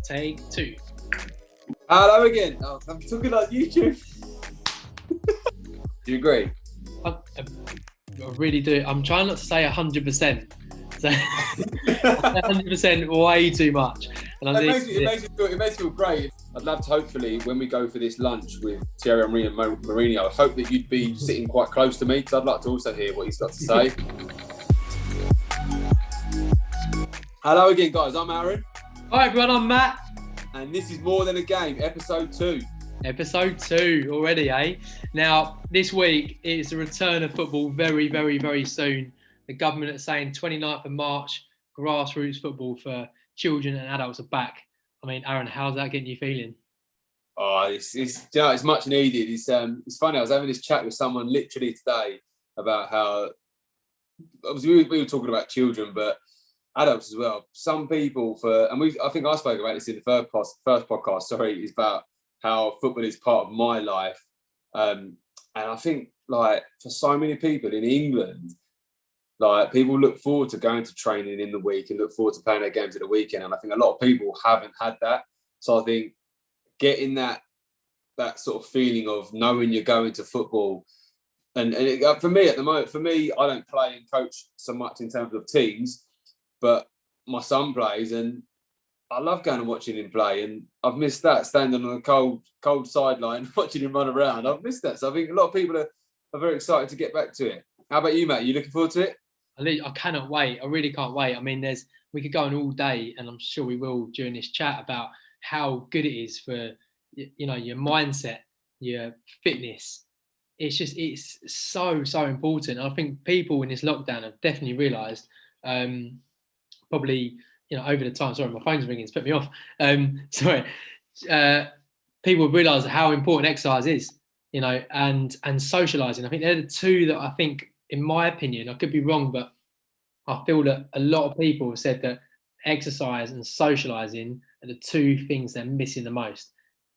Take two. Hello again. Oh, I'm talking like YouTube. Do you agree? I really do. I'm trying not to say 100%. So 100% way too much. And It makes me feel great. I'd love to hopefully when we go for this lunch with Thierry Henry and Mourinho, I hope that you'd be sitting quite close to me because I'd like to also hear what he's got to say. Hello again, guys. I'm Aaron. Hi everyone, I'm Matt. And this is More Than a Game, episode 2. Episode 2 already, eh? Now, this week it's the return of football very, very, very soon. The government is saying 29th of March, grassroots football for children and adults are back. I mean, Aaron, how's that getting you feeling? Oh, it's much needed. It's funny. I was having this chat with someone literally today about how obviously we were talking about children, but adults as well. Some people I think I spoke about this in the first podcast. Sorry, is about how football is part of my life, and I think like for so many people in England, like people look forward to going to training in the week and look forward to playing their games at the weekend. And I think a lot of people haven't had that. So I think getting that sort of feeling of knowing you're going to football, and for me at the moment, I don't play and coach so much in terms of teams, but my son plays and I love going and watching him play. And I've missed that, standing on a cold sideline watching him run around. I've missed that. So I think a lot of people are very excited to get back to it. How about you, Matt? Are you looking forward to it? I cannot wait. I really can't wait. I mean, we could go on all day, and I'm sure we will during this chat, about how good it is for your mindset, your fitness. It's so important. I think people in this lockdown have definitely realised, probably over the time. Sorry, my phone's ringing. It's put me off. People realise how important exercise is, and socialising. I think they're the two that I think, in my opinion, I could be wrong, but I feel that a lot of people have said that exercise and socialising are the two things they're missing the most.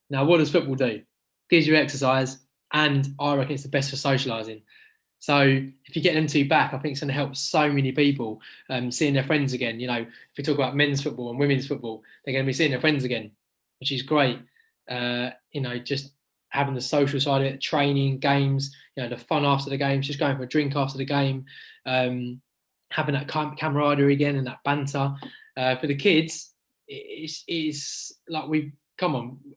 Now, what does football do? It gives you exercise, and I reckon it's the best for socialising. So if you get them two back, I think it's going to help so many people seeing their friends again. If we talk about men's football and women's football, they're going to be seeing their friends again, which is great. Just having the social side of it, training, games, the fun after the games, just going for a drink after the game, having that camaraderie again and that banter. For the kids, it's like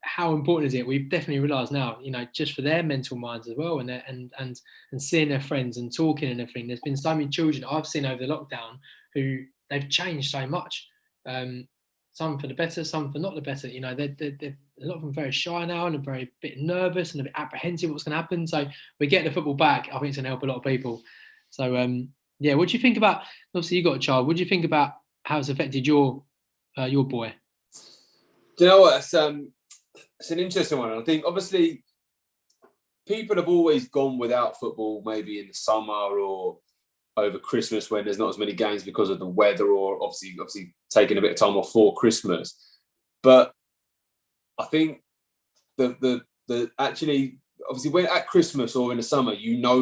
how important is it? We've definitely realised now, just for their mental minds as well, and seeing their friends and talking and everything. There's been so many children I've seen over the lockdown who they've changed so much. Some for the better, some for not the better. They're a lot of them very shy now and are a bit nervous and a bit apprehensive what's going to happen. So we get the football back. I think it's going to help a lot of people. So what do you think about? Obviously, you got a child. What do you think about how it's affected your boy? Do you know what? It's an interesting one. I think obviously people have always gone without football, maybe in the summer or over Christmas when there's not as many games because of the weather, or obviously taking a bit of time off for Christmas. But I think the actually, obviously, when at Christmas or in the summer,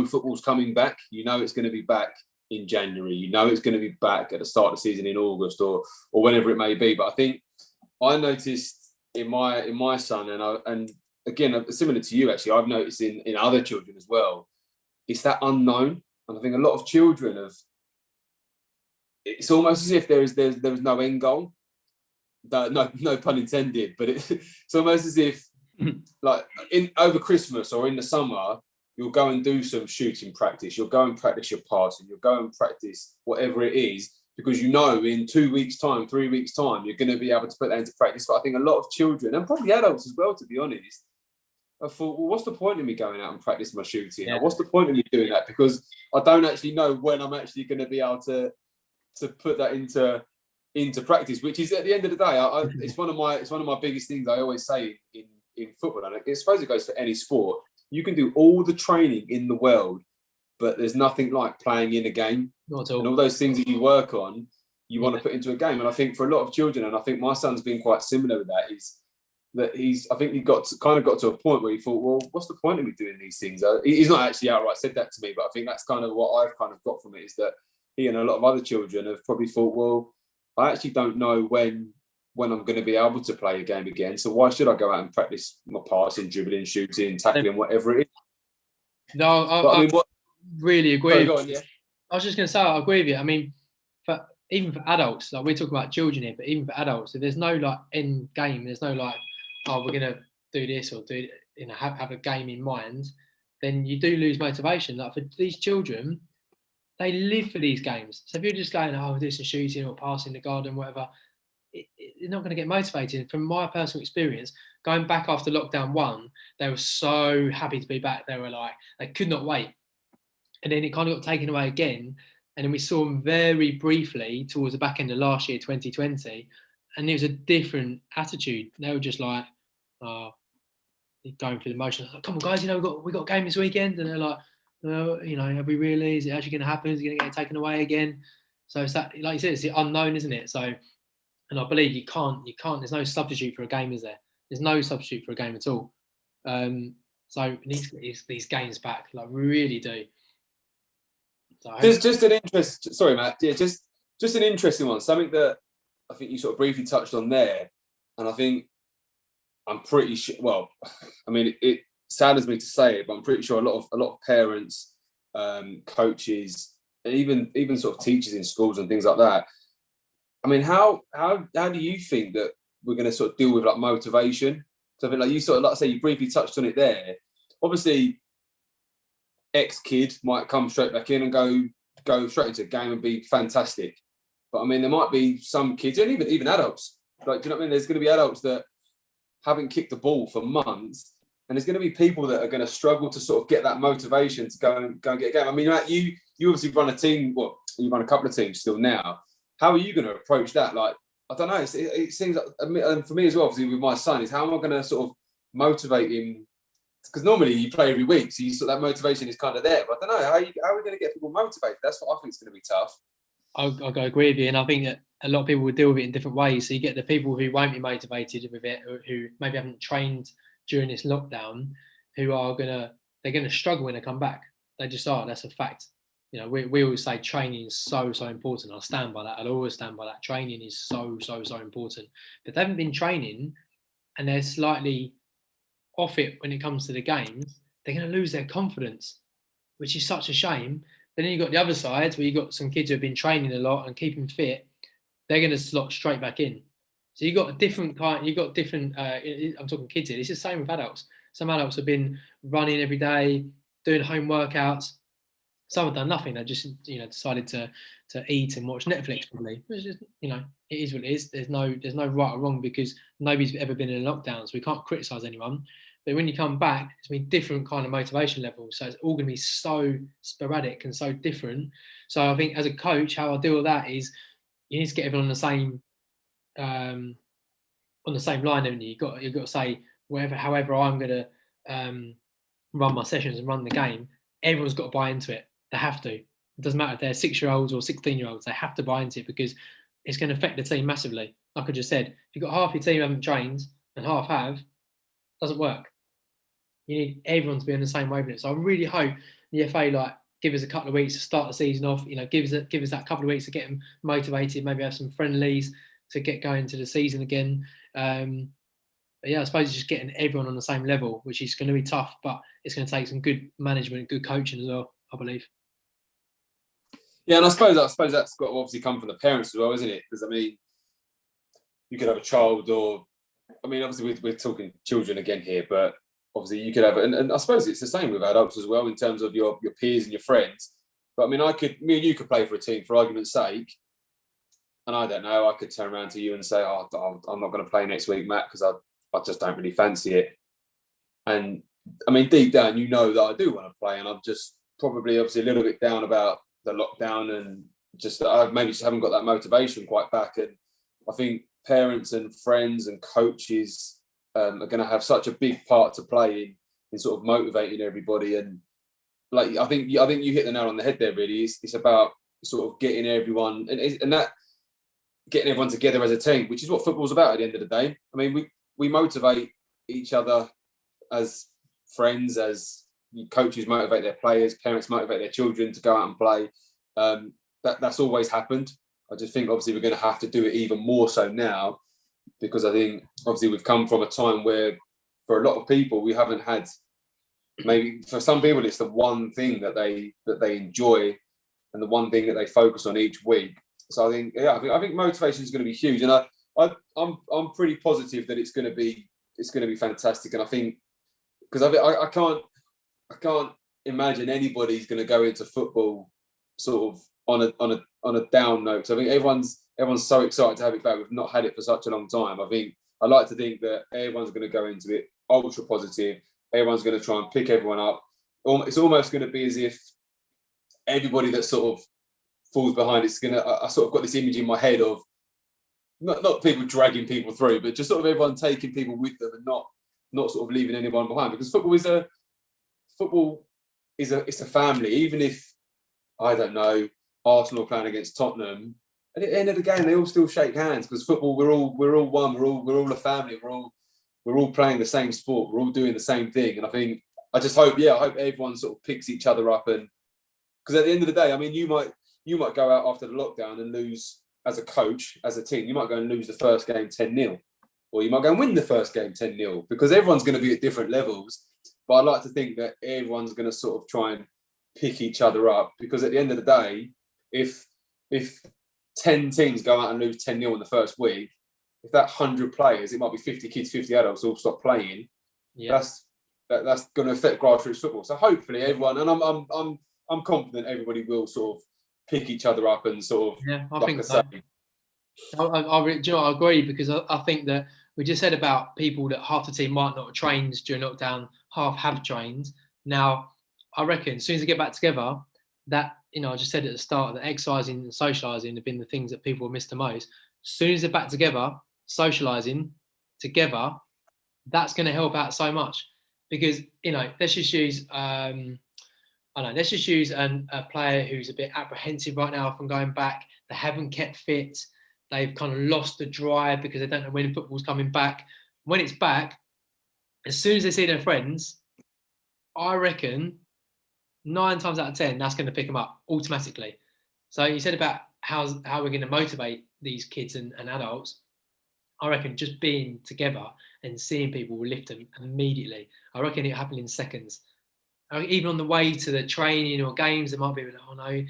football's coming back. It's going to be back in January. It's going to be back at the start of the season in August or whenever it may be. But I think I noticed in my son, and again, similar to you, actually, I've noticed in other children as well, it's that unknown. And I think a lot of children it's almost as if there was no end goal. No pun intended, but it's almost as if like over Christmas or in the summer, you'll go and do some shooting practice, you'll go and practice your passing, you'll go and practice whatever it is, because in 2 weeks' time, 3 weeks' time, you're going to be able to put that into practice. But I think a lot of children, and probably adults as well, to be honest, I thought, well, what's the point of me going out and practicing my shooting? Yeah. What's the point of me doing that? Because I don't actually know when I'm actually going to be able to put that into practice, which is, at the end of the day, it's one of my biggest things I always say in football. And I suppose it goes for any sport. You can do all the training in the world, but there's nothing like playing in a game. Not at all. And all those things that you work on, you want to put into a game. And I think for a lot of children, and I think my son's been quite similar with that, is that I think he got to a point where he thought, well, what's the point of me doing these things? He's not actually outright said that to me, but I think that's kind of what I've kind of got from it, is that he and a lot of other children have probably thought, well, I actually don't know when when I'm going to be able to play a game again. So why should I go out and practice my passing, dribbling, shooting, tackling, whatever it is? No, But I mean, what? really agree. Sorry, go on, yeah. I was just going to say, I agree with you. I mean, even for adults, like we're talking about children here, but even for adults, if there's no like end game, there's no like, oh, we're going to do this or do, you know, have a game in mind, then you do lose motivation. Like for these children, they live for these games. So if you're just going, oh, do some shooting or passing the garden, whatever, you're not going to get motivated. From my personal experience, going back after lockdown 1, they were so happy to be back. They were like, they could not wait. And then it kind of got taken away again. And then we saw them very briefly towards the back end of last year, 2020. And it was a different attitude. They were just like, going through the motions. Like, come on, guys, you know, we got a game this weekend. And they're like, well, you know, are we really? Is it actually going to happen? Is it going to get taken away again? So it's that, like you said, it's the unknown, isn't it? So, and I believe you can't, there's no substitute for a game, is there? There's no substitute for a game at all. So we need to get these games back, like we really do. So just an interest. Sorry, Matt. Yeah, just an interesting one. Something that I think you sort of briefly touched on there, and I think I'm pretty sure. Well, I mean, it saddens me to say it, but I'm pretty sure a lot of parents, coaches, and even sort of teachers in schools and things like that. I mean, how do you think that we're going to sort of deal with like motivation? So I think, like you sort of, like I say, you briefly touched on it there. Obviously, ex-kid might come straight back in and go straight into a game and be fantastic. But I mean, there might be some kids, and even adults. Like, do you know what I mean? There's going to be adults that haven't kicked the ball for months, and there's going to be people that are going to struggle to sort of get that motivation to go and get a game. I mean, Matt, you obviously run a team. Well, you run a couple of teams still now. How are you going to approach that? Like, I don't know. It seems like, and for me as well, obviously with my son, is how am I going to sort of motivate him? Because normally you play every week, so you sort of, that motivation is kind of there. But I don't know how are we going to get people motivated. That's what I think is going to be tough. I agree with you, and I think that a lot of people will deal with it in different ways. So you get the people who won't be motivated with it, who maybe haven't trained during this lockdown, who are they're gonna struggle when they come back. They just are. That's a fact. You know, we always say training is so important. I'll stand by that. I'll always stand by that. Training is so important. But they haven't been training, and they're slightly off it when it comes to the games. They're going to lose their confidence, which is such a shame. But then you've got the other side where you've got some kids who have been training a lot and keeping fit. They're going to slot straight back in. So you've got a different kind. You've got different. I'm talking kids here. It's the same with adults. Some adults have been running every day, doing home workouts. Some have done nothing. They just, decided to eat and watch Netflix probably. It's just, it is what it is. There's no right or wrong because nobody's ever been in a lockdown, so we can't criticise anyone. But when you come back, it's been different kind of motivation levels. So it's all going to be so sporadic and so different. So I think as a coach, how I deal with that is you need to get everyone on the same line, haven't you? You've got to say however I'm going to run my sessions and run the game. Everyone's got to buy into it. They have to. It doesn't matter if they're 6-year-olds or 16-year-olds. They have to buy into it because it's going to affect the team massively. Like I just said, if you've got half your team haven't trained and half have, it doesn't work. You need everyone to be on the same wavelength. So I really hope the FA give us a couple of weeks to start the season off. Give us that couple of weeks to get them motivated. Maybe have some friendlies to get going to the season again. But yeah, I suppose it's just getting everyone on the same level, which is going to be tough. But it's going to take some good management, good coaching as well, I believe. Yeah, and I suppose that's got to obviously come from the parents as well, isn't it? Because I mean, you could have a child, or I mean, obviously we're talking children again here, but obviously you could have, and I suppose it's the same with adults as well in terms of your peers and your friends. But I mean, me and you could play for a team for argument's sake, and I don't know, I could turn around to you and say, "Oh, I'm not going to play next week, Matt, because I just don't really fancy it." And I mean, deep down, you know that I do want to play, and I'm just probably obviously a little bit down about the lockdown and just I maybe just haven't got that motivation quite back. And I think parents and friends and coaches are going to have such a big part to play in sort of motivating everybody. And like I think you hit the nail on the head there. Really, it's about sort of getting everyone and that getting everyone together as a team, which is what football's about at the end of the day. I mean, we motivate each other as friends, as coaches motivate their players, parents motivate their children to go out and play. That's always happened. I just think obviously we're going to have to do it even more so now. because I think obviously we've come from a time where for a lot of people we haven't had, maybe for some people it's the one thing that they enjoy and the one thing that they focus on each week. So I think motivation is going to be huge, and I'm pretty positive that it's going to be fantastic. And I think because I can't imagine anybody's going to go into football sort of on a down note. So I think everyone's so excited to have it back. We've not had it for such a long time. I like to think that everyone's going to go into it ultra positive. Everyone's going to try and pick everyone up. It's almost going to be as if everybody that sort of falls behind, it's going to, I sort of got this image in my head of not people dragging people through, but just sort of everyone taking people with them and not sort of leaving anyone behind, because football is a family. Even if, I don't know, Arsenal playing against Tottenham, at the end of the game they all still shake hands, because football, we're all one, we're all a family, we're all playing the same sport, we're all doing the same thing. And I just hope everyone sort of picks each other up, and because at the end of the day, I mean, you might go out after the lockdown and lose as a coach, as a team. You might go and lose the first game 10-0, or you might go and win the first game 10-0, because everyone's going to be at different levels. But I'd like to think that everyone's going to sort of try and pick each other up, because at the end of the day, if 10 teams go out and lose 10-0 in the first week, if that 100 players, it might be 50 kids, 50 adults all stop playing. Yeah. That's going to affect grassroots football. So hopefully everyone, and I'm confident everybody will sort of pick each other up and sort of. Yeah, I think so. I agree, because I think that we just said about people that half the team might not have trained during lockdown, half have trained. Now, I reckon as soon as they get back together, that, I just said at the start that exercising and socialising have been the things that people miss the most. As soon as they're back together, socialising together, that's going to help out so much. Because, let's just use let's just use a player who's a bit apprehensive right now from going back. They haven't kept fit. They've kind of lost the drive because they don't know when football's coming back. When it's back, as soon as they see their friends, I reckon 9 times out of 10, that's going to pick them up automatically. So you said about how we're going to motivate these kids and adults. I reckon just being together and seeing people will lift them immediately. I reckon it'll happen in seconds. Even on the way to the training or games, there might be like, oh no,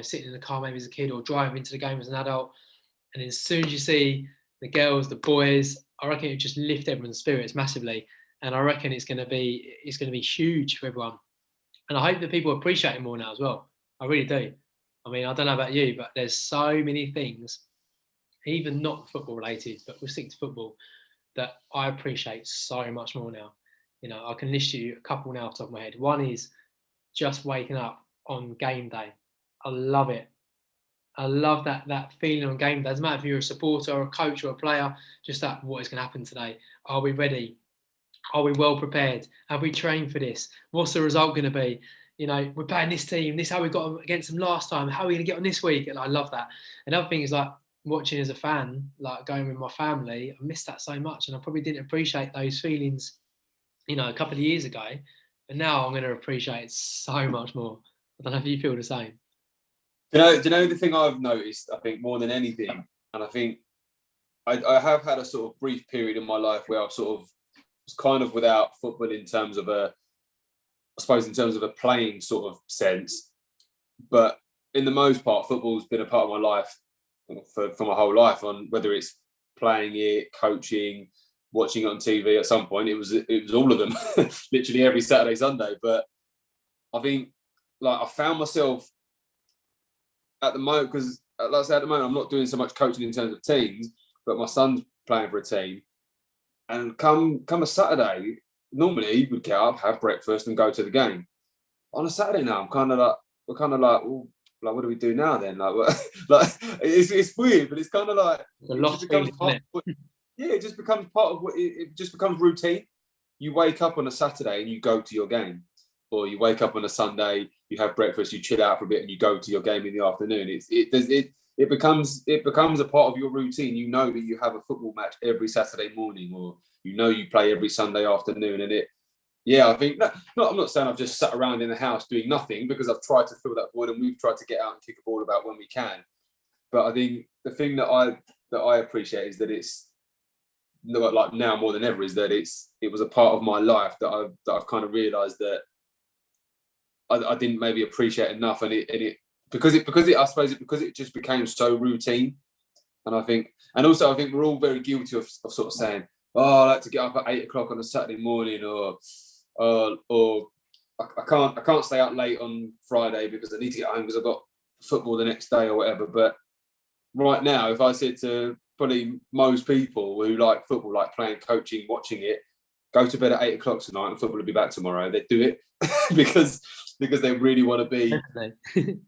sitting in the car maybe as a kid, or driving to the game as an adult. And as soon as you see the girls, the boys, I reckon it just lift everyone's spirits massively. And I reckon it's going to be huge for everyone. And I hope that people appreciate it more now as well. I really do. I mean, I don't know about you, but there's so many things, even not football related, but we'll stick to football, that I appreciate so much more now. I can list you a couple now off the top of my head. One is just waking up on game day. I love it. I love that feeling on game day. Doesn't matter if you're a supporter or a coach or a player, just that, what is going to happen today? Are we ready? Are we well prepared? Have we trained for this? What's the result going to be? We're playing this team. This is how we got against them last time. How are we going to get on this week? And I love that. Another thing is like watching as a fan, like going with my family. I miss that so much, and I probably didn't appreciate those feelings, a couple of years ago. But now I'm going to appreciate it so much more. I don't know if you feel the same. Do you know the thing I've noticed, I think, more than anything, and I think I have had a sort of brief period in my life where I've sort of was kind of without football in terms of a playing sort of sense. But in the most part, football's been a part of my life for my whole life, on whether it's playing it, coaching, watching it on TV. At some point, it was all of them, literally every Saturday, Sunday. But I think, like, I found myself at the moment, because like I said, at the moment I'm not doing so much coaching in terms of teams, but my son's playing for a team, and come a Saturday, normally he would get up, have breakfast, and go to the game. On a Saturday now, we're kind of like, oh, like, what do we do now then? Like it's weird, but it's kind of like it just becomes part of what it just becomes routine. You wake up on a Saturday and you go to your game, or you wake up on a Sunday, you have breakfast, you chill out for a bit, and you go to your game in the afternoon. It becomes a part of your routine. You know that you have a football match every Saturday morning, or you play every Sunday afternoon, and I think I'm not saying I've just sat around in the house doing nothing, because I've tried to fill that void, and we've tried to get out and kick a ball about when we can. But I think the thing that I appreciate is that like now more than ever, is that it was a part of my life that I've kind of realised that I didn't maybe appreciate enough, and it because it just became so routine. And I think we're all very guilty of sort of saying, oh, I like to get up at 8 o'clock on a Saturday morning, or I can't stay up late on Friday because I need to get home because I've got football the next day or whatever. But right now, if I said to probably most people who like football, like playing, coaching, watching it, go to bed at 8 o'clock tonight and football will be back tomorrow, they'd do it because they really want to be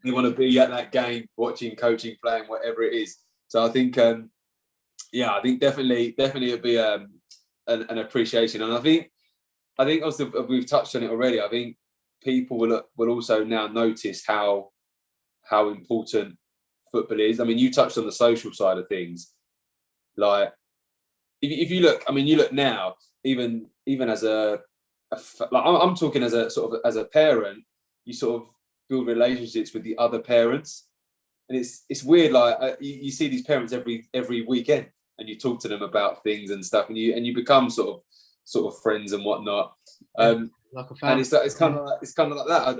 they want to be at that game, watching, coaching, playing, whatever it is. So I think I think definitely it'd be an appreciation. And I think also we've touched on it already. I think people will also now notice how important football is. I mean, you touched on the social side of things. Like if you look, I mean, you look now, even as I'm talking as a parent, you sort of build relationships with the other parents, and it's weird. Like you see these parents every weekend, and you talk to them about things and stuff, and you become sort of friends and whatnot. Like a family. And it's kind of like that. I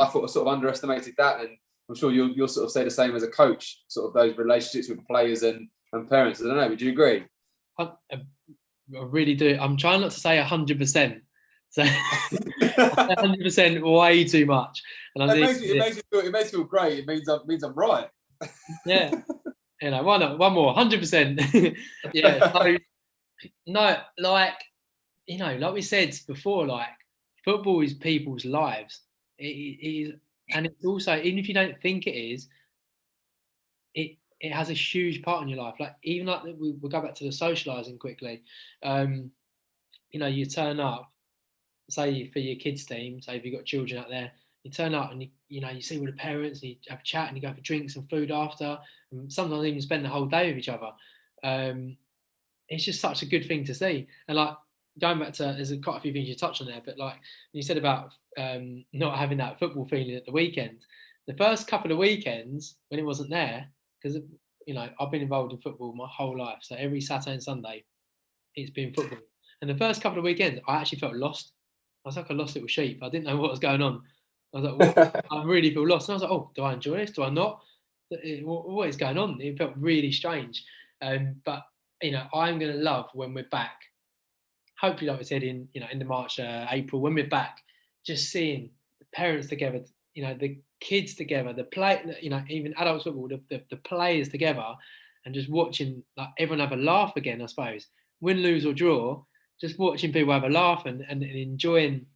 thought I sort of underestimated that, and I'm sure you'll sort of say the same as a coach. Sort of those relationships with players and parents. I don't know. Would you agree? I really do. I'm trying not to say 100%. So 100% way too much. And it makes me feel great. It means I'm right. Yeah. You know, why not? One more, 100%. Yeah. So, no, like, you know, like we said before, like football is people's lives. It is, and it's also, even if you don't think it is, it has a huge part in your life. Like even like we'll go back to the socialising quickly. You know, you turn up, say for your kids team, say if you've got children out there, you turn up and you know you see with the parents, and you have a chat and you go for drinks and food after, and sometimes even spend the whole day with each other. It's just such a good thing to see. And like going back to, there's quite a few things you touched on there, but like you said about not having that football feeling at the weekend. The first couple of weekends when it wasn't there, because you know I've been involved in football my whole life, so every Saturday and Sunday it's been football. And the first couple of weekends I actually felt lost. I was like a lost little sheep. I didn't know what was going on. I was like, what? I really feel lost. And I was like, oh, do I enjoy this? Do I not? What is going on? It felt really strange. But you know, I'm going to love when we're back. Hopefully, like we said in the March, April, when we're back, just seeing the parents together, you know, the kids together, the play, you know, even adults football, the players together, and just watching like everyone have a laugh again. I suppose win, lose or draw, just watching people have a laugh and enjoying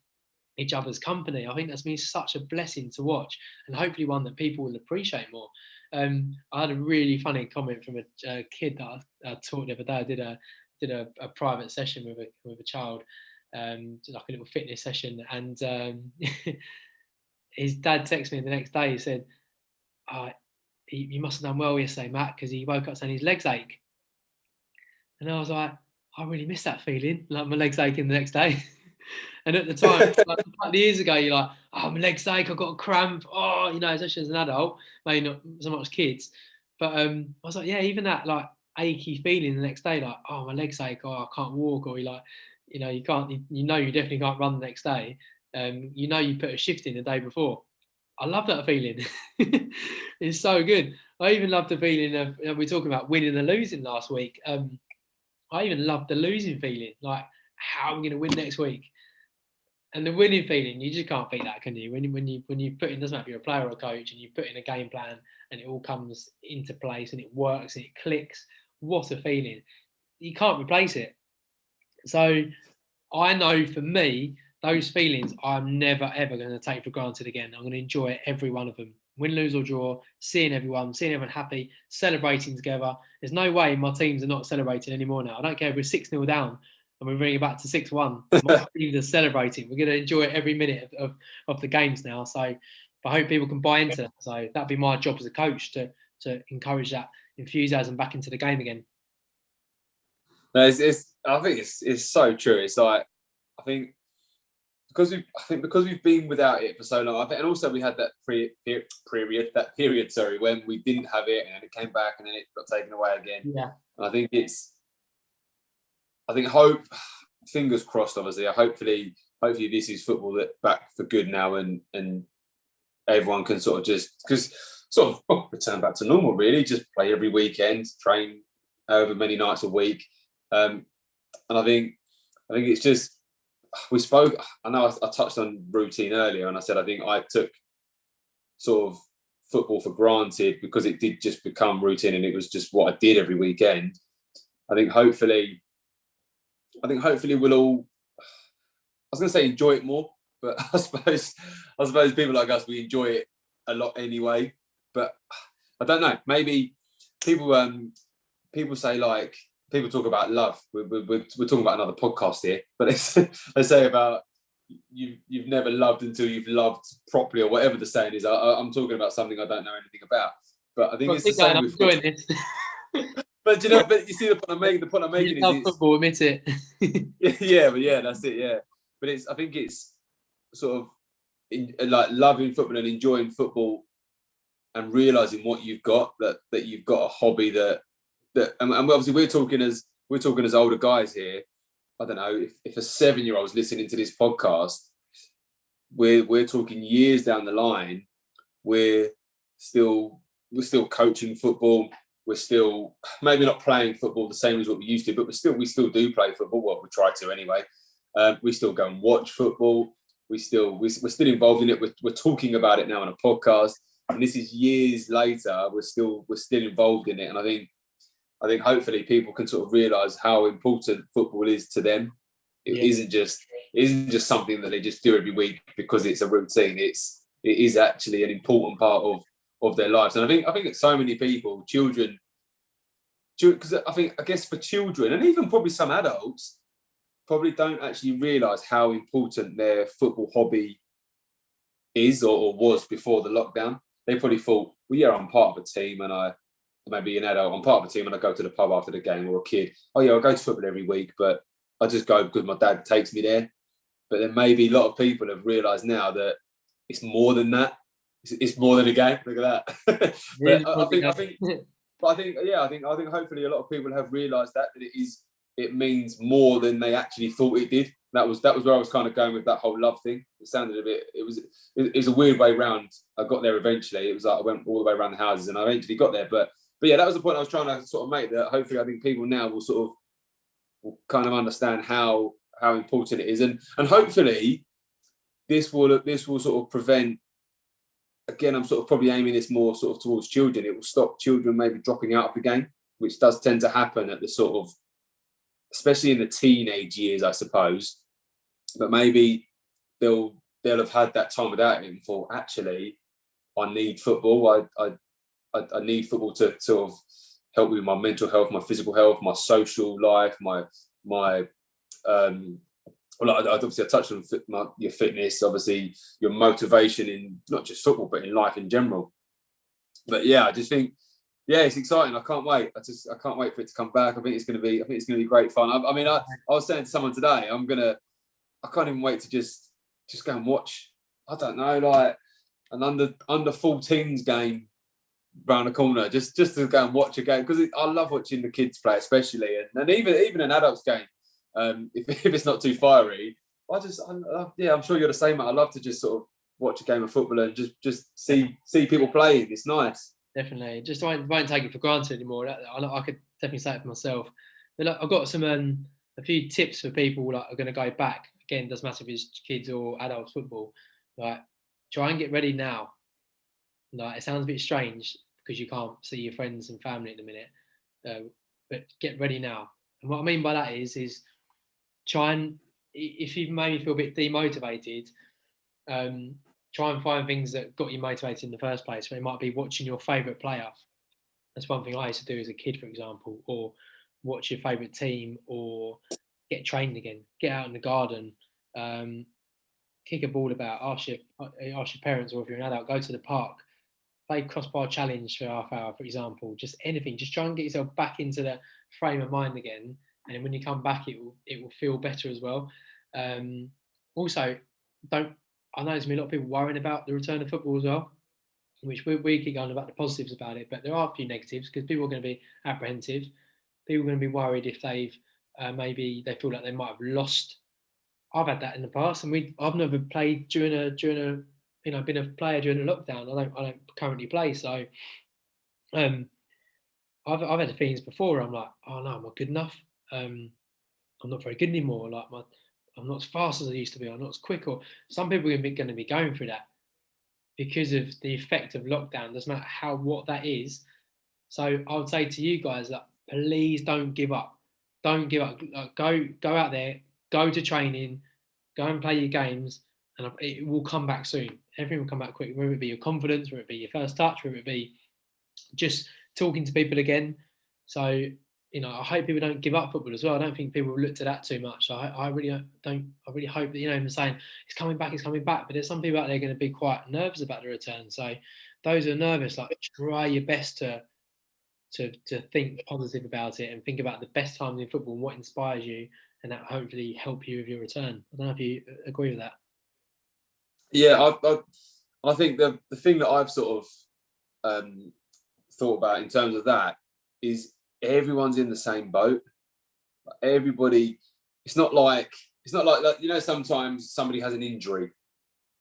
each other's company. I think that's been such a blessing to watch, and hopefully one that people will appreciate more. I had a really funny comment from a kid that I taught the other day. I did a private session with a child, like a little fitness session, and his dad texted me the next day. He said, "You must have done well yesterday, Matt, because he woke up saying his legs ache." And I was like, I really miss that feeling, like my legs aching the next day. And at the time, like a couple of years ago, you're like, oh, my legs ache, I've got a cramp. Oh, you know, especially as an adult, maybe not so much kids. But I was like, yeah, even that like achy feeling the next day, like, oh, my legs ache, oh, I can't walk, or you like, you know, you can't, you know, you definitely can't run the next day. You know, you put a shift in the day before. I love that feeling. It's so good. I even love the feeling of, we were talking about winning and losing last week. I even love the losing feeling, like how I'm going to win next week. And the winning feeling, you just can't beat that, can you? When you put in, doesn't matter if you're a player or a coach, and you put in a game plan and it all comes into place and it works and it clicks. What a feeling! You can't replace it. So I know for me, those feelings I'm never ever going to take for granted again. I'm going to enjoy every one of them. Win, lose or draw, seeing everyone happy, celebrating together. There's no way my teams are not celebrating anymore now. I don't care if we're 6-0 down and we're bringing it back to 6-1. My teams are celebrating. We're going to enjoy every minute of the games now. So I hope people can buy into that. So that'd be my job as a coach to encourage that enthusiasm back into the game again. No, I think it's so true. It's like I think because we've been without it for so long. I think, and also we had that period, sorry, when we didn't have it and it came back and then it got taken away again. Yeah, and I think I think fingers crossed. Obviously, hopefully this is football that back for good now, and everyone can sort of return back to normal. Really, just play every weekend, train however many nights a week, and I think it's just we spoke. I know I touched on routine earlier, and I said I think I took sort of football for granted because it did just become routine, and it was just what I did every weekend. I think hopefully we'll all. I was going to say enjoy it more, but I suppose people like us, we enjoy it a lot anyway. But I don't know. Maybe people say, like, people talk about love. We're talking about another podcast here, but they say about you've never loved until you've loved properly, or whatever the saying is. I'm talking about something I don't know anything about. But I think it's the same with football. But you see the point I'm making. The point I'm making is football. Admit it. yeah, that's it. Yeah, but I think it's sort of like loving football and enjoying football, and realizing what you've got, that you've got a hobby that and obviously we're talking as older guys here. I don't know if a 7-year-old's listening to this podcast, we're talking years down the line. We're still coaching football. We're still maybe not playing football the same as what we used to, but we still do play football. Well, we try to anyway. We still go and watch football. We're still involved in it. We're talking about it now on a podcast, and this is years later. We're still involved in it, and I think hopefully people can sort of realise how important football is to them. It isn't just something that they just do every week because it's a routine. It is actually an important part of their lives. And I think so many people, children, because I guess for children and even probably some adults, probably don't actually realise how important their football hobby is or was before the lockdown. They probably thought, well, yeah, I'm part of a team, and I maybe an adult, I'm part of a team and I go to the pub after the game, or a kid, oh yeah, I go to football every week, but I just go because my dad takes me there. But then maybe a lot of people have realised now that it's more than that. It's more than a game. Look at that. I think hopefully a lot of people have realised that it means more than they actually thought it did. That was where I was kind of going with that whole love thing. It sounded a bit. It was a weird way round. I got there eventually. It was like I went all the way around the houses, and I eventually got there. But yeah, that was the point I was trying to sort of make. That hopefully I think people now will kind of understand how important it is, and hopefully this will sort of prevent. Again, I'm sort of probably aiming this more sort of towards children. It will stop children maybe dropping out of the game, which does tend to happen at the sort of, especially in the teenage years, I suppose. But maybe they'll have had that time without it and thought, actually, I need football. I need football to sort of help me with my mental health, my physical health, my social life, my obviously I touched on your fitness, obviously your motivation in not just football but in life in general. But yeah, I just think it's exciting. I can't wait. I can't wait for it to come back. I think it's going to be great fun. I was saying to someone today, I can't even wait to just go and watch. I don't know, like an under 14s game round the corner, just to go and watch a game, because I love watching the kids play, especially, and even an adults game. If it's not too fiery, I'm sure you're the same, mate. I love to just sort of watch a game of football and just see people playing. It's nice. Definitely, just won't take it for granted anymore. I could definitely say it for myself. But look, I've got some a few tips for people that are going to go back. Again, doesn't matter if it's kids or adults football. Like, try and get ready now. Like, it sounds a bit strange because you can't see your friends and family at the minute, but get ready now. And what I mean by that is try and, if you maybe feel a bit demotivated, try and find things that got you motivated in the first place. So it might be watching your favourite player. That's one thing I used to do as a kid, for example, or watch your favourite team, or get trained again, get out in the garden, kick a ball about, ask your parents, or if you're an adult, go to the park, play crossbar challenge for half hour, for example. Just anything, just try and get yourself back into the frame of mind again, and then when you come back, it will feel better as well. Also, I know there's been a lot of people worrying about the return of football as well, which we keep going about the positives about it, but there are a few negatives because people are going to be apprehensive. People are going to be worried if they've maybe they feel like they might have lost. I've had that in the past, and I've never played during a been a player during a lockdown. I don't currently play, so I've had the feelings before. I'm like, oh no, am I good enough? I'm not very good anymore. Like I'm not as fast as I used to be. I'm not as quick. Or some people are going to be going through that because of the effect of lockdown. Doesn't matter what that is. So I would say to you guys that please don't give up. Don't give up. Like, go out there, go to training, go and play your games, and it will come back soon. Everything will come back quick. Whether it be your confidence, whether it be your first touch, whether it be just talking to people again. So I hope people don't give up football as well. I don't think people look to that too much. So I really don't. I really hope that I'm saying it's coming back. But there's some people out there going to be quite nervous about the return. So those who are nervous, like try your best to think positive about it and think about the best times in football and what inspires you, and that will hopefully help you with your return. I don't know if you agree with that. Yeah, I think the thing that I've sort of thought about in terms of that is everyone's in the same boat. Everybody, it's not like sometimes somebody has an injury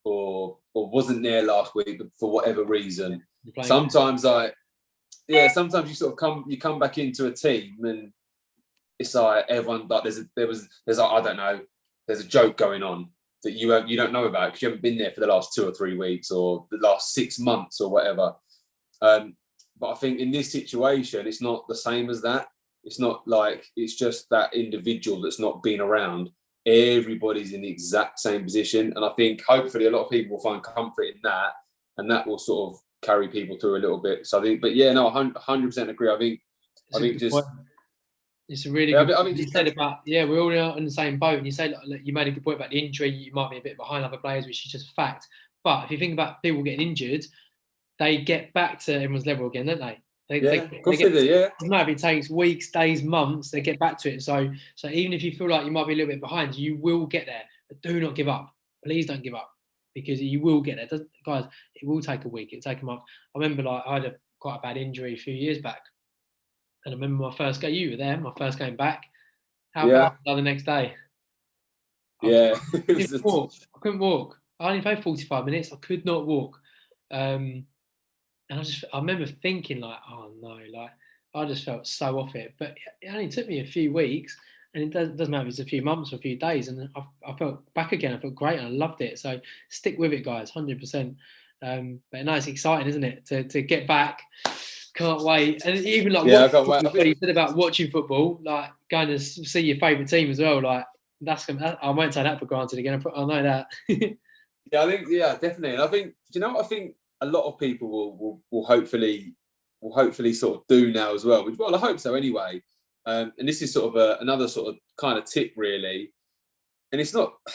or wasn't there last week for whatever reason. Sometimes sometimes you sort of come back into a team and it's like everyone, like there's like, I don't know, there's a joke going on that you don't know about because you haven't been there for the last 2 or 3 weeks or the last 6 months or whatever. But I think in this situation, it's not the same as that. It's not like it's just that individual that's not been around. Everybody's in the exact same position. And I think hopefully a lot of people will find comfort in that, and that will sort of carry people through a little bit. So I think, but yeah, no, 100% agree. I think just... Point. It's a really good point. You said about, we're all in the same boat. And you say, like, you made a good point about the injury. You might be a bit behind other players, which is just a fact. But if you think about people getting injured, they get back to everyone's level again, don't they? No, if it takes weeks, days, months, they get back to it. So even if you feel like you might be a little bit behind, you will get there. But do not give up. Please don't give up, because you will get there. Guys, it will take a week. It'll take a month. I remember, like, I had quite a bad injury a few years back. And I remember my first game, you were there, my first game back. How about the next day? I couldn't walk. I only played 45 minutes. I could not walk. And I remember thinking, like, oh no, like, I just felt so off it. But it only took me a few weeks, and it doesn't matter if it's a few months or a few days. And I felt back again. I felt great, and I loved it. So stick with it, guys, 100%. But no, it's exciting, isn't it, to get back? Can't wait. And even like what you said about watching football, like going to see your favourite team as well. Like I won't take that for granted again. I know that. I think definitely. And I think, do you know what I think? A lot of people will hopefully sort of do now as well. Well, I hope so anyway. And this is sort of another sort of kind of tip, really. And it's not. I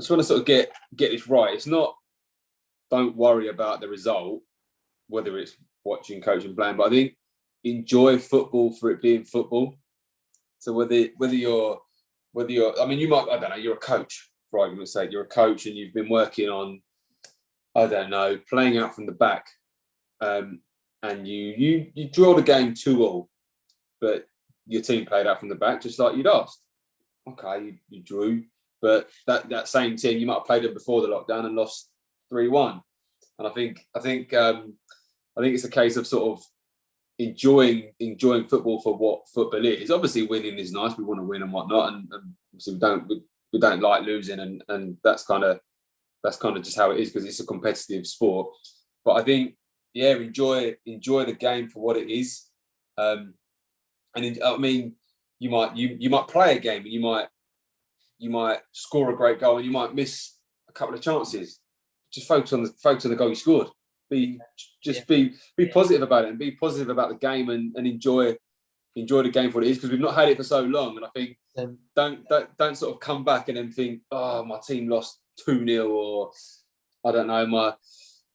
just want to sort of get this right. It's not. Don't worry about the result, whether it's watching, coaching, playing. But I think enjoy football for it being football. So whether you're, I mean, you might, I don't know, you're a coach, for argument's sake. You're a coach and you've been working on, I don't know, playing out from the back, and you draw the game 2-2, but your team played out from the back just like you'd asked. Okay, you drew, but that same team, you might have played them before the lockdown and lost 3-1. And I think it's a case of sort of enjoying football for what football is. Obviously, winning is nice. We want to win and whatnot, and obviously we don't like losing, and that's kind of just how it is because it's a competitive sport. But I think, enjoy the game for what it is. I mean, you might play a game and you might score a great goal and you might miss a couple of chances. Just focus on the goal you scored. Be positive about it and be positive about the game and enjoy the game for what it is, because we've not had it for so long. And I think don't sort of come back and then think, oh, my team lost 2-0, or I don't know,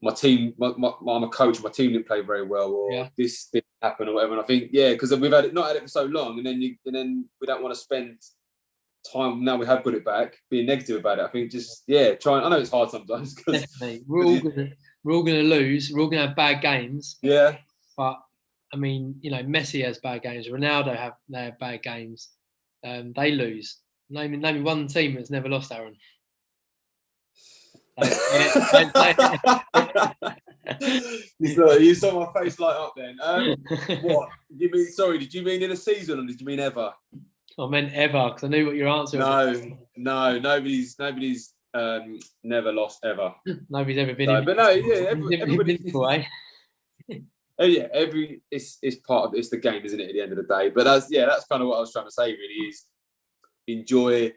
my team, I'm a coach, my team didn't play very well, or this didn't happen or whatever. And I think because we've not had it for so long, and then we don't want to spend time now we have got it back being negative about it. I think just try. I know it's hard sometimes because we're all gonna lose. We're all gonna have bad games. Yeah, but I mean, Messi has bad games. Ronaldo have bad games. they lose. Name me one team that's never lost, Aaron. You saw my face light up then. What? You mean, sorry, did you mean in a season or did you mean ever? I meant ever, because I knew what your answer was. No, nobody's never lost ever. Nobody's ever been But no, yeah, everybody. Yeah, it's part of it's the game, isn't it? At the end of the day, but that's kind of what I was trying to say. Really, is enjoy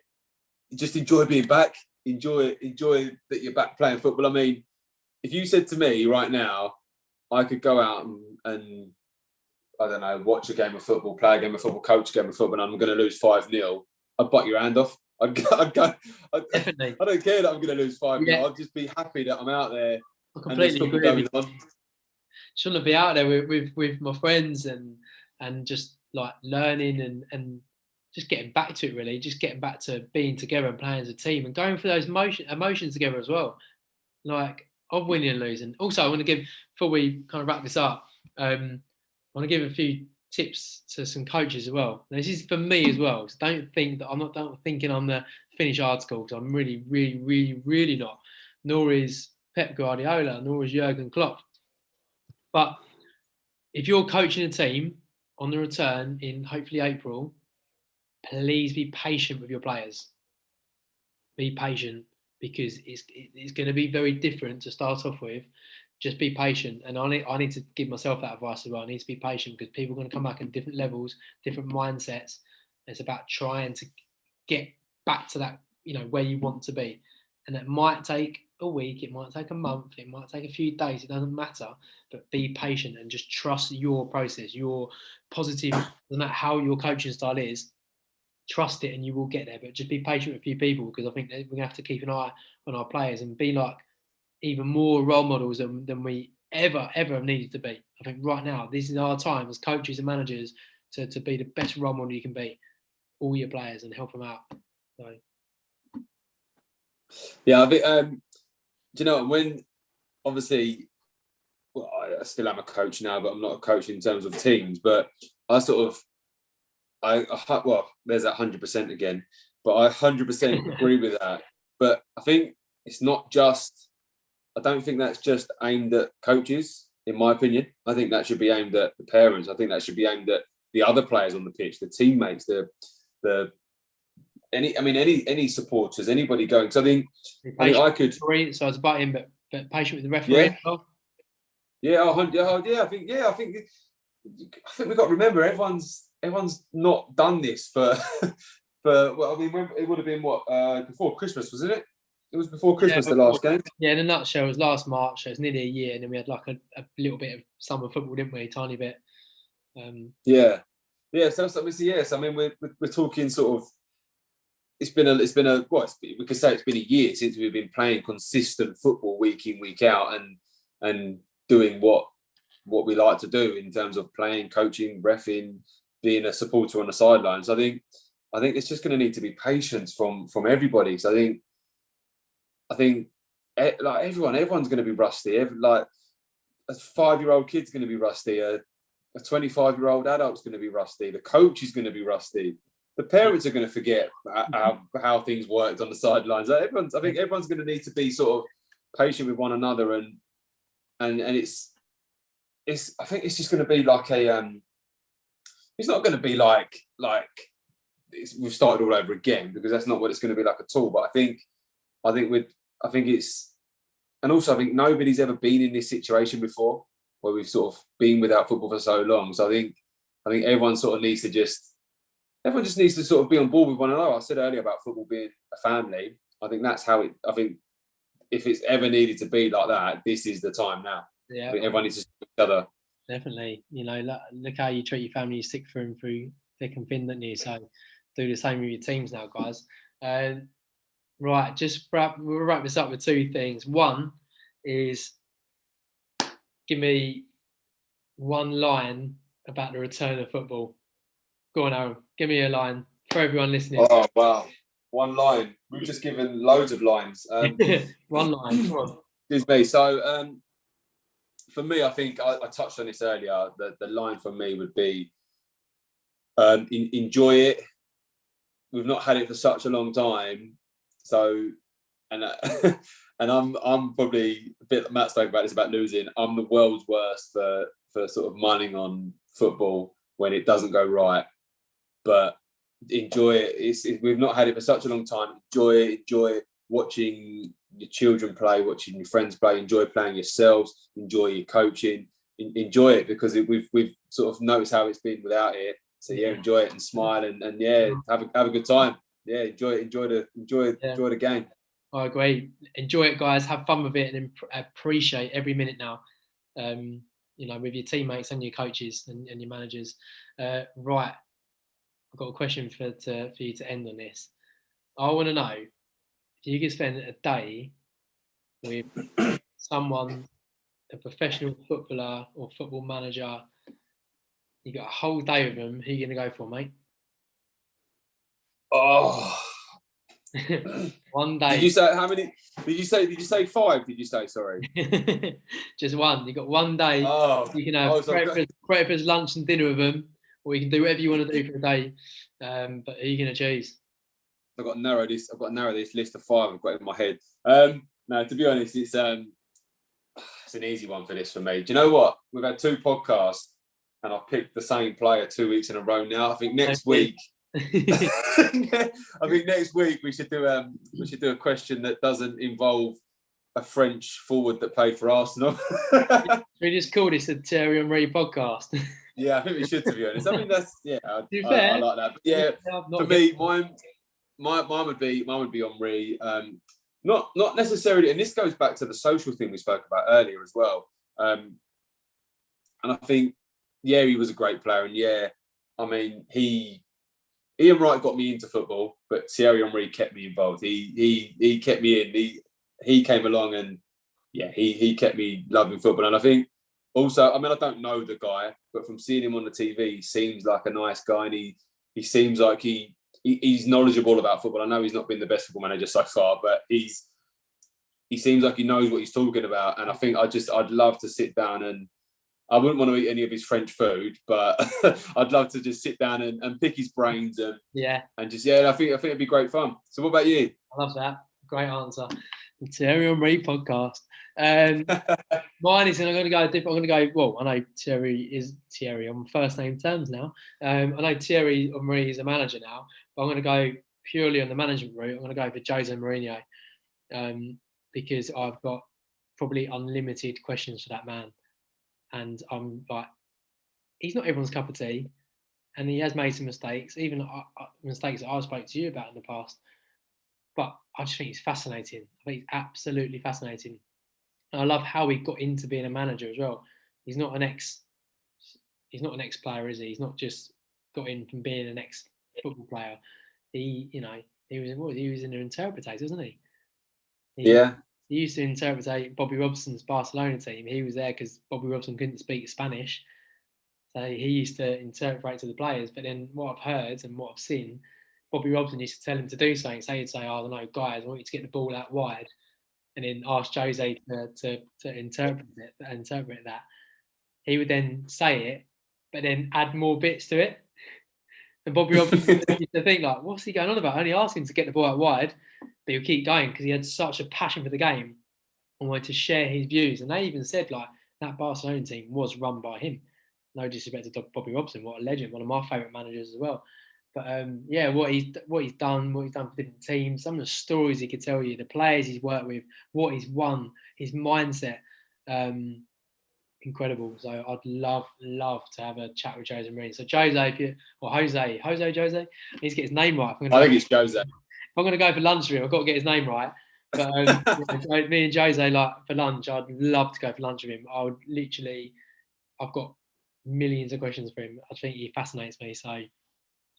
being back. Enjoy that you're back playing football. I mean, if you said to me right now, I could go out and I don't know, watch a game of football, play a game of football, coach a game of football, and I'm going to lose 5-0, I'd bite your hand off. Definitely. I don't care that I'm going to lose 5-0. Yeah. I'd just be happy that I'm out there. I completely agree. Going on. Shouldn't be out there with my friends and just like learning and just getting back to it, really. Just getting back to being together and playing as a team and going through those emotions together as well. Like, of winning and losing. Also, I want to give, before we kind of wrap this up, I want to give a few tips to some coaches as well. Now, this is for me as well. So don't think that don't thinking I'm the finished article, because I'm really, really, really, really not. Nor is Pep Guardiola, nor is Jurgen Klopp. But if you're coaching a team on the return in hopefully April, please be patient with your players. Be patient, because it's going to be very different to start off with. Just be patient. And I need to give myself that advice as well. I need to be patient, because people are going to come back in different levels, different mindsets. It's about trying to get back to that, where you want to be. And it might take a week, it might take a month, it might take a few days, it doesn't matter. But be patient and just trust your process, your positive, no matter how your coaching style is, trust it and you will get there. But just be patient with a few people, because I think we're going to have to keep an eye on our players and be like even more role models than we ever have needed to be. I think right now, this is our time as coaches and managers to be the best role model you can be, all your players, and help them out. So. Yeah, I think, do you know, when obviously, well, I still am a coach now, but I'm not a coach in terms of teams, but I sort of, there's that 100% again, but I 100% agree with that. But I think it's not just, I don't think that's just aimed at coaches, in my opinion. I think that should be aimed at the parents. I think that should be aimed at the other players on the pitch, the teammates, any supporters, anybody going. So I could. So I was butting, but patient with the referee. Yeah. I think we've got to remember everyone's not done this for well, I mean, it would have been before Christmas, wasn't it? It was before Christmas, the last game. Yeah, in a nutshell, it was last March. So it's nearly a year, and then we had like a little bit of summer football, didn't we? A tiny bit. Yeah. So yes. I mean, we're talking sort of. It's been a we could say it's been a year since we've been playing consistent football week in, week out, and doing what we like to do in terms of playing, coaching, reffing, being a supporter on the sidelines. I think it's just going to need to be patience from everybody. So I think like everyone's going to be rusty. Like a 5-year-old kid's going to be rusty. A 25-year-old adult's going to be rusty. The coach is going to be rusty. The parents are going to forget how things worked on the sidelines. I think everyone's going to need to be sort of patient with one another, and it's. I think it's just going to be like a. It's not going to be like we've started all over again, because that's not what it's going to be like at all. But I think it's, and also I think nobody's ever been in this situation before, where we've sort of been without football for so long. So I think everyone sort of needs to everyone just needs to sort of be on board with one another. I said earlier about football being a family. I think that's how it. I think if it's ever needed to be like that, this is the time now. Yeah, I think everyone needs to support each other. Definitely. Look how you treat your family. You stick through and through thick and thin, don't you? So do the same with your teams now, guys. Right, we'll wrap this up with two things. One is, give me one line about the return of football. Go on, Aaron. Give me a line for everyone listening. Oh, wow. One line. We've just given loads of lines. One line. Come on. Excuse me. So, for me, I think I touched on this earlier. The line for me would be, enjoy it, we've not had it for such a long time. So, and and I'm probably a bit. Matt spoke about this about losing. I'm the world's worst for sort of mining on football when it doesn't go right. But enjoy it. We've not had it for such a long time. Enjoy it. Enjoy watching your children play, watching your friends play. Enjoy playing yourselves. Enjoy your coaching. Enjoy it, because we've sort of noticed how it's been without it. So yeah, enjoy it and smile and yeah, have a good time. Yeah, enjoy it. Enjoy the game. I agree. Enjoy it, guys. Have fun with it, and appreciate every minute now. You know, with your teammates and your coaches and your managers. Right, I've got a question for you to end on this. I want to know if you could spend a day with someone, a professional footballer or football manager. You got a whole day with them. Who are you going to go for, mate? Oh. One day. Did you say how many? Did you say 5? Did you say, sorry? Just one. You got one day. Oh, You can have breakfast, lunch, and dinner with them, or you can do whatever you want to do for a day. But who are you going to choose? I've got to narrow this list of 5 I've got in my head. No, to be honest, it's an easy one for me. Do you know what? We've had 2 podcasts, and I've picked the same player 2 weeks in a row now. I think next week. I think next week we should do a question that doesn't involve a French forward that played for Arsenal. We just call this a Thierry Henry podcast. Yeah, I think we should, to be honest. I mean, that's I like that. But yeah, for me, mine would be Henry. Not necessarily, and this goes back to the social thing we spoke about earlier as well. And I think, yeah, he was a great player, and yeah, I mean, Ian Wright got me into football, but Thierry Henry kept me involved. He kept me in. He came along, and yeah, he kept me loving football. And I think also, I mean, I don't know the guy, but from seeing him on the TV, he seems like a nice guy, and he seems like he's knowledgeable about football. I know he's not been the best football manager so far, but he seems like he knows what he's talking about. And I think I'd love to sit down, and I wouldn't want to eat any of his French food, but I'd love to just sit down and pick his brains and just I think it'd be great fun. So what about you? I love that. Great answer. The Thierry Henry podcast. Mine is, and I'm going to go different. I'm going to go. Well, I know Thierry is Thierry on first name terms now. I know Thierry Henry is a manager now, but I'm going to go purely on the management route. I'm going to go for Jose Mourinho, because I've got probably unlimited questions for that man. And I'm like, he's not everyone's cup of tea, and he has made some mistakes, even mistakes that I've spoke to you about in the past. But I just think he's fascinating. I think he's absolutely fascinating. And I love how he got into being a manager as well. He's not an ex-player, is he? He's not just got in from being an ex-football player. He was an interpreter, wasn't he? Yeah. He used to interpret Bobby Robson's Barcelona team. He was there because Bobby Robson couldn't speak Spanish. So he used to interpret to the players. But then what I've heard and what I've seen, Bobby Robson used to tell him to do something. So he'd say, I don't know, guys, I want you to get the ball out wide. And then ask Jose to interpret that. He would then say it, but then add more bits to it. And Bobby Robson used to think, like, what's he going on about? I only asked him to get the ball out wide, but he'll keep going because he had such a passion for the game and wanted to share his views. And they even said, like, that Barcelona team was run by him. No disrespect to Bobby Robson, what a legend, one of my favourite managers as well. But what he's done for different teams, some of the stories he could tell you, the players he's worked with, what he's won, his mindset, incredible. So I'd love to have a chat with Jose Mourinho. So Jose, I need to get his name right. I think it's Jose. If I'm going to go for lunch with him, I've got to get his name right. But me and Jose, like, for lunch, I'd love to go for lunch with him. I've got millions of questions for him. I think he fascinates me. So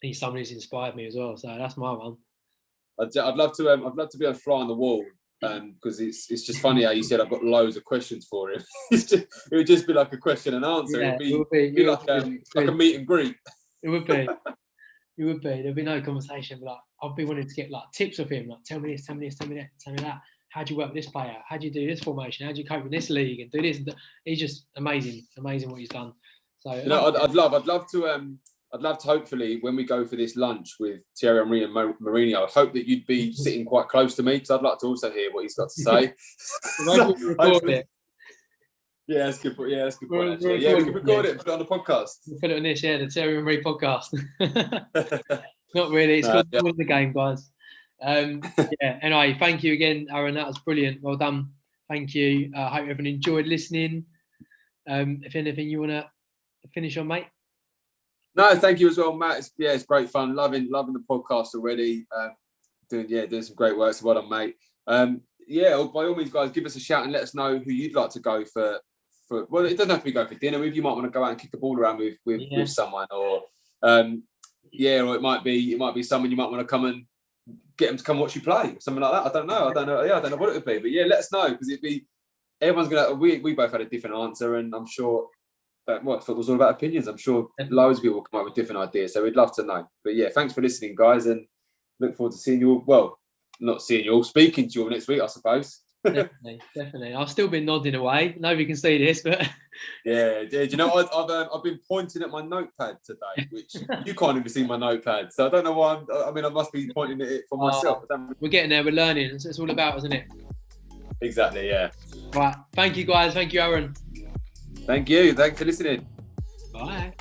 he's someone who's inspired me as well. So that's my one. I'd love to be a fly on the wall, because it's just funny how you said I've got loads of questions for him. It would just be like a question and answer. Yeah, It'd be like a meet and greet. It would be. It would be. There'd be no conversation. But like, I'd be wanting to get like tips of him. Like, tell me this, tell me this, tell me that, tell me that. How do you work with this player? How do you do this formation? How do you cope in this league and do this? He's just amazing what he's done. So I'd love to I'd love to, hopefully, when we go for this lunch with Thierry Henry and Mourinho, I hope that you'd be sitting quite close to me, because I'd like to also hear what he's got to say. So, it. Yeah, that's good. Yeah, that's good point. Actually. Yeah, we can record it and put it on the podcast. We'll put it on this, the Thierry Henry podcast. Not really. It's called the game, guys. Anyway, thank you again, Aaron. That was brilliant. Well done. Thank you. I hope everyone enjoyed listening. If anything you want to finish on, mate? No, thank you as well, Matt. It's great fun. Loving the podcast already. Doing some great work. So well done, mate. By all means, guys, give us a shout and let us know who you'd like to go for. Well, it doesn't have to be go for dinner with. You might want to go out and kick a ball around with someone, or or it might be someone you might want to come and get them to come watch you play, something like that. I don't know. Yeah, I don't know what it would be, but yeah, let us know, because everyone's gonna. We both had a different answer, and I'm sure that football's all about opinions. I'm sure loads of people will come up with different ideas, so we'd love to know. But yeah, thanks for listening, guys, and look forward to seeing you all. Well, not seeing you all, speaking to you all next week, I suppose. Definitely. I've still been nodding away. Nobody can see this, but yeah. Do you know I've been pointing at my notepad today, which you can't even see my notepad, so I don't know why. I must be pointing at it for myself. We're getting there. We're learning. It's all about, isn't it? Exactly. Yeah. Right. Thank you, guys. Thank you, Aaron. Thank you. Thanks for listening. Bye.